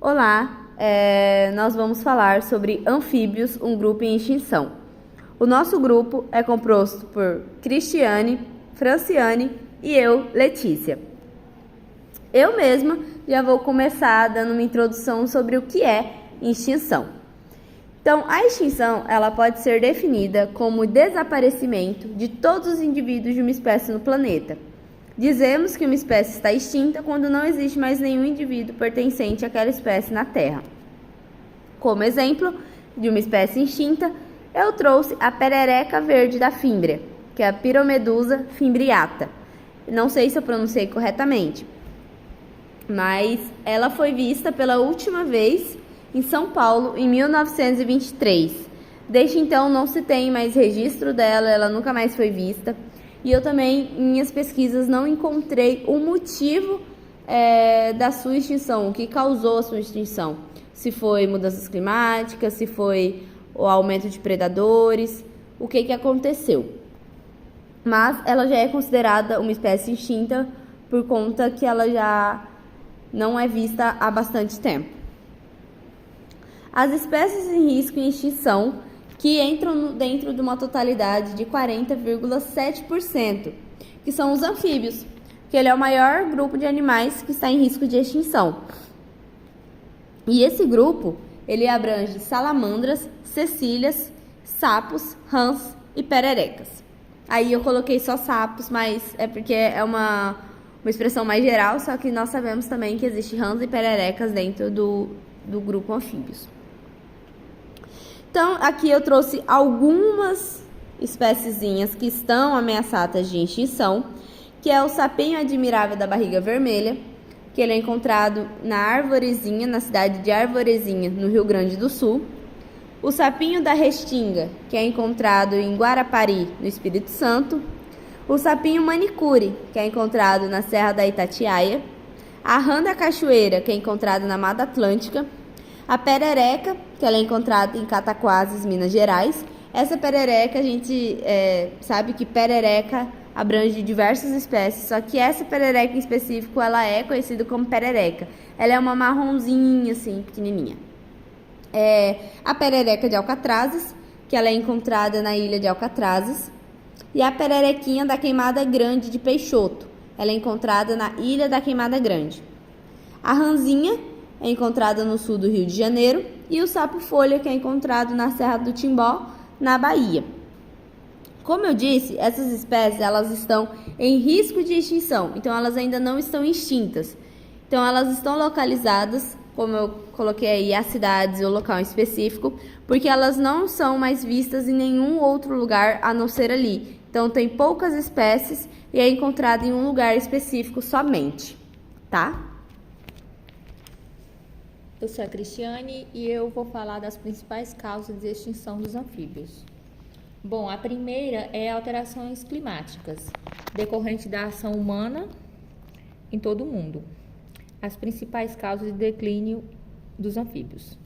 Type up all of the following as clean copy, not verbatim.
Olá, nós vamos falar sobre anfíbios, um grupo em extinção. O nosso grupo é composto por Cristiane, Franciane e eu, Letícia. Eu mesma já vou começar dando uma introdução sobre o que é extinção. Então, a extinção ela pode ser definida como o desaparecimento de todos os indivíduos de uma espécie no planeta. Dizemos que uma espécie está extinta quando não existe mais nenhum indivíduo pertencente àquela espécie na Terra. Como exemplo de uma espécie extinta, eu trouxe a perereca verde da fímbria, que é a Pyromedusa fimbriata. Não sei se eu pronunciei corretamente, mas ela foi vista pela última vez em São Paulo em 1923. Desde então não se tem mais registro dela, ela nunca mais foi vista. E eu também, em minhas pesquisas, não encontrei o motivo da sua extinção, o que causou a sua extinção. Se foi mudanças climáticas, se foi o aumento de predadores, o que aconteceu. Mas ela já é considerada uma espécie extinta por conta que ela já não é vista há bastante tempo. As espécies em risco e extinção que entram dentro de uma totalidade de 40,7%, que são os anfíbios, que ele é o maior grupo de animais que está em risco de extinção. E esse grupo, ele abrange salamandras, cecílias, sapos, rãs e pererecas. Aí eu coloquei só sapos, mas é porque é uma expressão mais geral, só que nós sabemos também que existe rãs e pererecas dentro do grupo anfíbios. Então, aqui eu trouxe algumas espéciezinhas que estão ameaçadas de extinção, que é o sapinho admirável da barriga vermelha, que ele é encontrado na Arvorezinha, na cidade de Arvorezinha, no Rio Grande do Sul. O sapinho da restinga, que é encontrado em Guarapari, no Espírito Santo. O sapinho manicure, que é encontrado na Serra da Itatiaia. A rã da cachoeira, que é encontrada na Mata Atlântica. A perereca, que ela é encontrada em Cataquases, Minas Gerais. Essa perereca, a gente sabe que perereca abrange diversas espécies, só que essa perereca em específico, ela é conhecida como perereca. Ela é uma marronzinha, assim, pequenininha. A perereca de Alcatrazes, que ela é encontrada na ilha de Alcatrazes. E a pererequinha da Queimada Grande de Peixoto. Ela é encontrada na ilha da Queimada Grande. A rãzinha é encontrada no sul do Rio de Janeiro, e o sapo-folha, que é encontrado na Serra do Timbó, na Bahia. Como eu disse, essas espécies elas estão em risco de extinção, então elas ainda não estão extintas. Então elas estão localizadas, como eu coloquei aí, as cidades ou local específico, porque elas não são mais vistas em nenhum outro lugar a não ser ali. Então tem poucas espécies e é encontrada em um lugar específico somente, tá? Eu sou a Cristiane e eu vou falar das principais causas de extinção dos anfíbios. Bom, a primeira é alterações climáticas, decorrente da ação humana em todo o mundo. As principais causas de declínio dos anfíbios.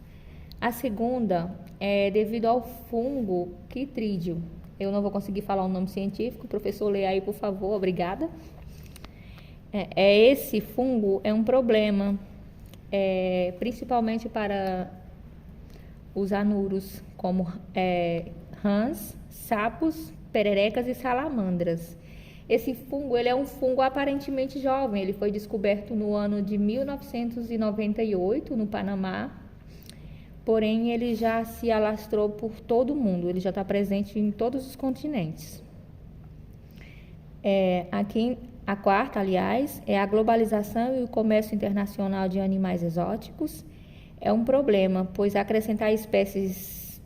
A segunda é devido ao fungo quitrídeo. Eu não vou conseguir falar o nome científico, o professor lê aí, por favor, obrigada. Esse fungo é um problema, principalmente para os anuros, como rãs, sapos, pererecas e salamandras. Esse fungo ele é um fungo aparentemente jovem, ele foi descoberto no ano de 1998 no Panamá, porém ele já se alastrou por todo o mundo, ele já está presente em todos os continentes. A quarta, aliás, é a globalização e o comércio internacional de animais exóticos. É um problema, pois acrescentar espécies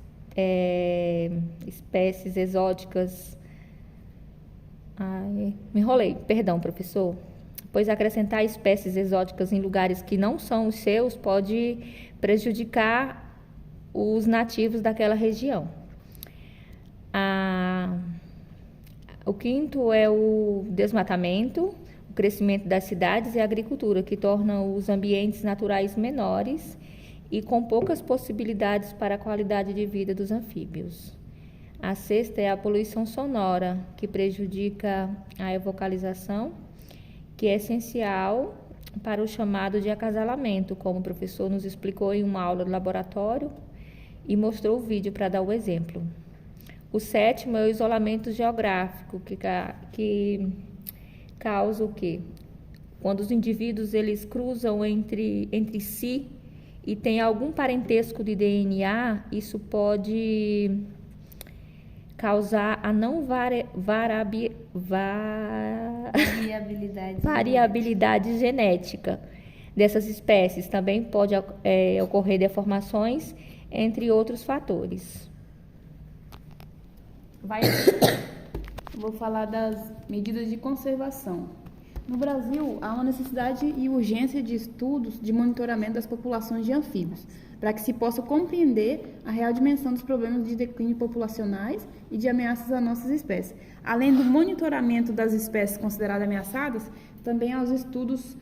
exóticas... me enrolei, perdão, professor. Pois acrescentar espécies exóticas em lugares que não são os seus pode prejudicar os nativos daquela região. O quinto é o desmatamento, o crescimento das cidades e a agricultura, que tornam os ambientes naturais menores e com poucas possibilidades para a qualidade de vida dos anfíbios. A sexta é a poluição sonora, que prejudica a evocalização, que é essencial para o chamado de acasalamento, como o professor nos explicou em uma aula do laboratório e mostrou o vídeo para dar o exemplo. O sétimo é o isolamento geográfico, que causa o quê? Quando os indivíduos eles cruzam entre si e tem algum parentesco de DNA, isso pode causar a não variabilidade genética dessas espécies. Também pode ocorrer deformações, entre outros fatores. Vou falar das medidas de conservação. No Brasil, há uma necessidade e urgência de estudos de monitoramento das populações de anfíbios, para que se possa compreender a real dimensão dos problemas de declínio populacionais e de ameaças às nossas espécies. Além do monitoramento das espécies consideradas ameaçadas, também há os estudos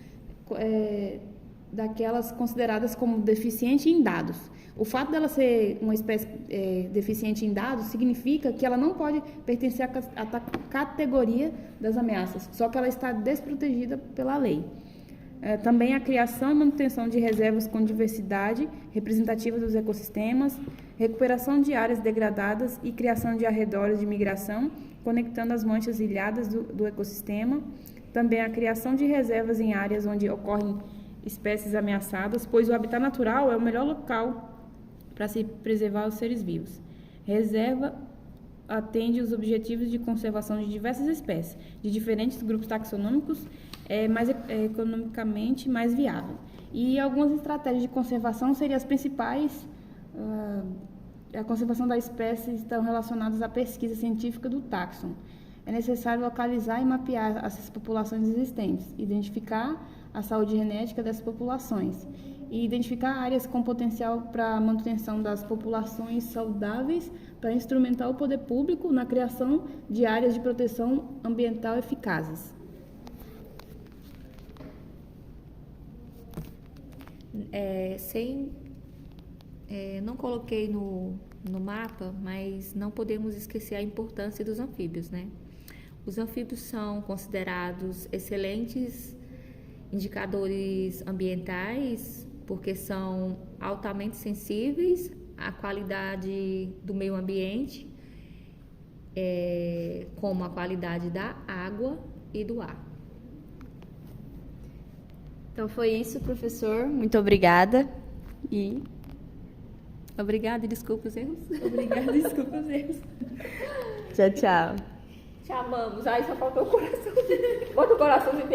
daquelas consideradas como deficiente em dados. O fato dela ser uma espécie deficiente em dados significa que ela não pode pertencer à categoria das ameaças, só que ela está desprotegida pela lei. Também a criação e manutenção de reservas com diversidade representativa dos ecossistemas, recuperação de áreas degradadas e criação de arredores de migração, conectando as manchas ilhadas do ecossistema. Também a criação de reservas em áreas onde ocorrem espécies ameaçadas, pois o habitat natural é o melhor local para se preservar os seres vivos. Reserva atende os objetivos de conservação de diversas espécies, de diferentes grupos taxonômicos, economicamente mais viável. E algumas estratégias de conservação seriam as principais. A conservação da espécie estão relacionadas à pesquisa científica do taxon. É necessário localizar e mapear essas populações existentes, identificar a saúde genética dessas populações e identificar áreas com potencial para a manutenção das populações saudáveis, para instrumentar o poder público na criação de áreas de proteção ambiental eficazes. Não coloquei no mapa, mas não podemos esquecer a importância dos anfíbios, né? Os anfíbios são considerados excelentes indicadores ambientais, porque são altamente sensíveis à qualidade do meio ambiente, como a qualidade da água e do ar. Então foi isso, professor. Muito obrigada. Obrigada e desculpa os erros. Obrigada, desculpa os erros. Tchau, tchau. Te amamos. Aí só faltou o coração. Bota o coração de Deus.